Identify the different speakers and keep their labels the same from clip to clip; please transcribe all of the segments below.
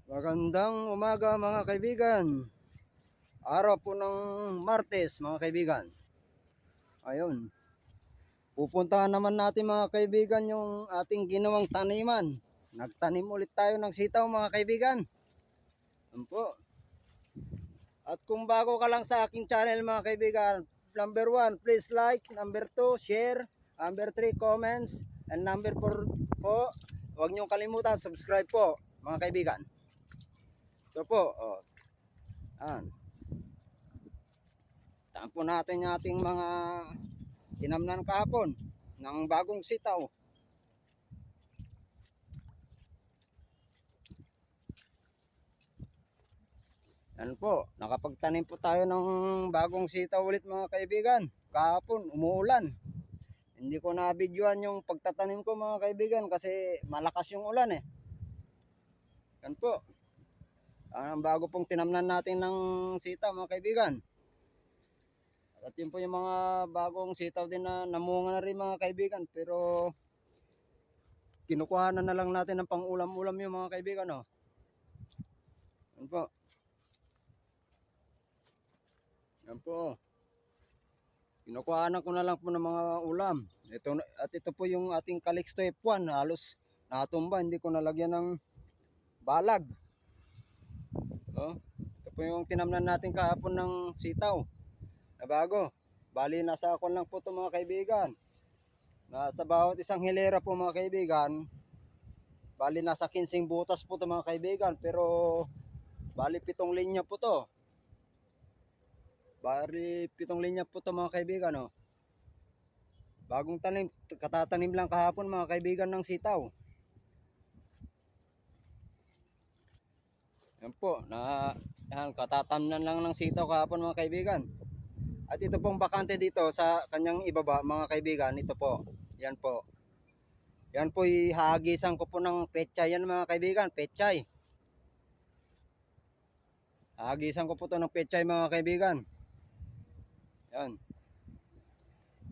Speaker 1: Magandang umaga mga kaibigan. Araw po ng Martes mga kaibigan. Ayun. Pupuntahan naman natin mga kaibigan yung ating ginawang taniman. Nagtanim ulit tayo ng sitaw mga kaibigan. Ayun po. At kung bago ka lang sa aking channel mga kaibigan, number 1, please like. Number 2, share. Number 3, comments. And number 4 po, huwag niyong kalimutan, subscribe po mga kaibigan. Ito po. Oh. Yan. Tampo natin yung ating mga tinamnan kahapon ng bagong sitaw. Yan po, nakapagtanim po tayo ng bagong sitaw ulit mga kaibigan. Kahapon, umuulan. Hindi ko na-videoan yung pagtatanim ko mga kaibigan kasi malakas yung ulan eh. Yan po. Ang bago pong tinamnan natin ng sitaw mga kaibigan. At yun po yung mga bagong sitaw din na namunga na rin mga kaibigan. Pero kinukuhanan na lang natin ng pang-ulam-ulam yung mga kaibigan. Oh. Yan po. Yan po. Kinukuhanan ko na lang po ng mga ulam. Ito po yung ating Calixto F1. Halos natumba. Hindi ko nalagyan ng balag. Oh. Ito po yung tinamnan natin kahapon ng sitaw. Na bago. Bali nasa akon lang po ito mga kaibigan. Nasa bawat isang hilera po mga kaibigan. Bali nasa 15 butas po ito mga kaibigan. Pero bali 7 linya po ito. Bali 7 linya po ito mga kaibigan. Oh. Bagong tanim, katatanim lang kahapon mga kaibigan ng sitaw. Yan po, katatamnan lang ng sitaw kahapon mga kaibigan. At ito pong bakante dito sa kanyang ibaba mga kaibigan, ito po. Yan po. Yan po ihahagisan ko po ng pechay yan mga kaibigan, pechay. Hahagisan ko po to ng pechay mga kaibigan. Yan.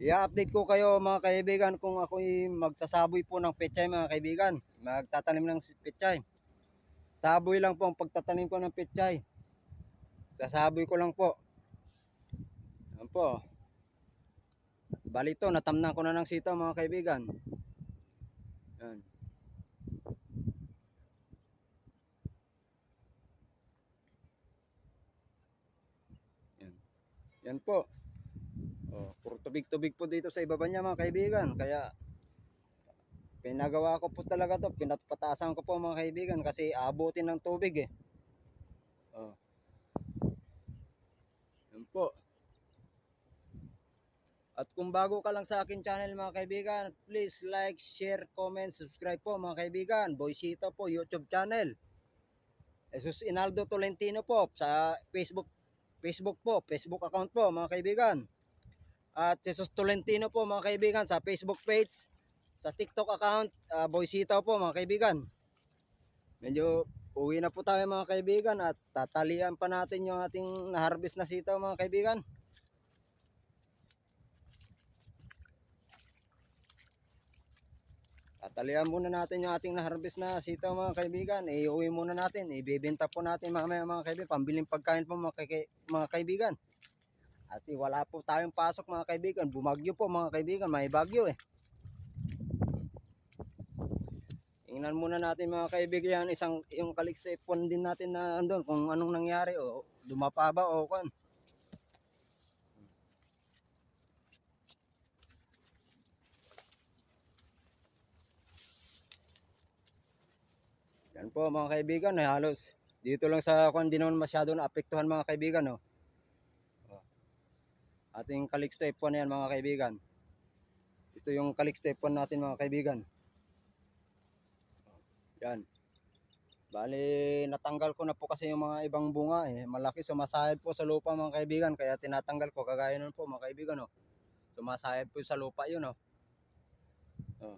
Speaker 1: I-update ko kayo mga kaibigan kung ako'y magsasaboy po ng pechay mga kaibigan. Magtatanim ng pechay. Saboy lang po ang pagtatanim ko ng pechay. Sasaboy ko lang po. Yan po. Bali ito, natamnan ko na ng sitaw mga kaibigan. Yan. Yan. Yan po. Oh, puro tubig-tubig po dito sa ibaba niya mga kaibigan. Kaya pinagawa ko po talaga to. Pinatpatasan ko po mga kaibigan kasi abutin ng tubig eh. Oh. Yan po. At kung bago ka lang sa akin channel mga kaibigan, please like, share, comment, subscribe po mga kaibigan. Boysito po, YouTube channel. Jesus Inaldo Tolentino po sa Facebook po, Facebook account po mga kaibigan. At Jesus Tolentino po mga kaibigan sa Facebook page, sa TikTok account, Boysito po mga kaibigan. Medyo uwi na po tayo mga kaibigan at tatalian pa natin yung ating na-harvest na sitaw mga kaibigan. Tatalian muna natin yung ating na-harvest na sitaw mga kaibigan. Iuwi muna natin. Ibibenta po natin mamaya mga kaibigan. Pambiling pagkain po mga kaibigan. Kasi wala po tayong pasok mga kaibigan. Bumagyo po mga kaibigan. May bagyo eh. Tingnan muna natin mga kaibigan. Yung Calixto F1 din natin na andun. Kung anong nangyari o dumapa ba o kan. Yan po mga kaibigan, halos dito lang sa kung hindi naman masyado na apektuhan mga kaibigan. Oh. Ating Calixto F1 yan mga kaibigan. Ito yung Calixto F1 natin mga kaibigan. Yan. Bali natanggal ko na po kasi yung mga ibang bunga eh. Malaki sumasayad po sa lupa mga kaibigan. Kaya tinatanggal ko kagaya nun po mga kaibigan. Oh. Sumasayad po sa lupa yun. Oh. Oh.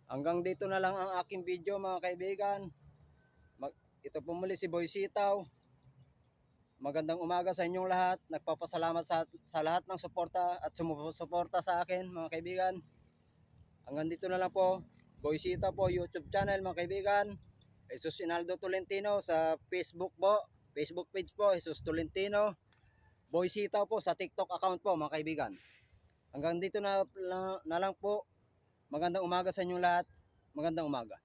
Speaker 1: Hanggang dito na lang ang aking video mga kaibigan. Ito po muli si Boy Sitaw. Magandang umaga sa inyong lahat. Nagpapasalamat sa lahat ng suporta at sumusuporta sa akin mga kaibigan. Hanggang dito na lang po. Boysita po YouTube channel mga kaibigan. Jesus Inaldo Tolentino sa Facebook po. Facebook page po, Jesus Tolentino. Boysita po sa TikTok account po mga kaibigan. Hanggang dito na lang po. Magandang umaga sa inyong lahat. Magandang umaga.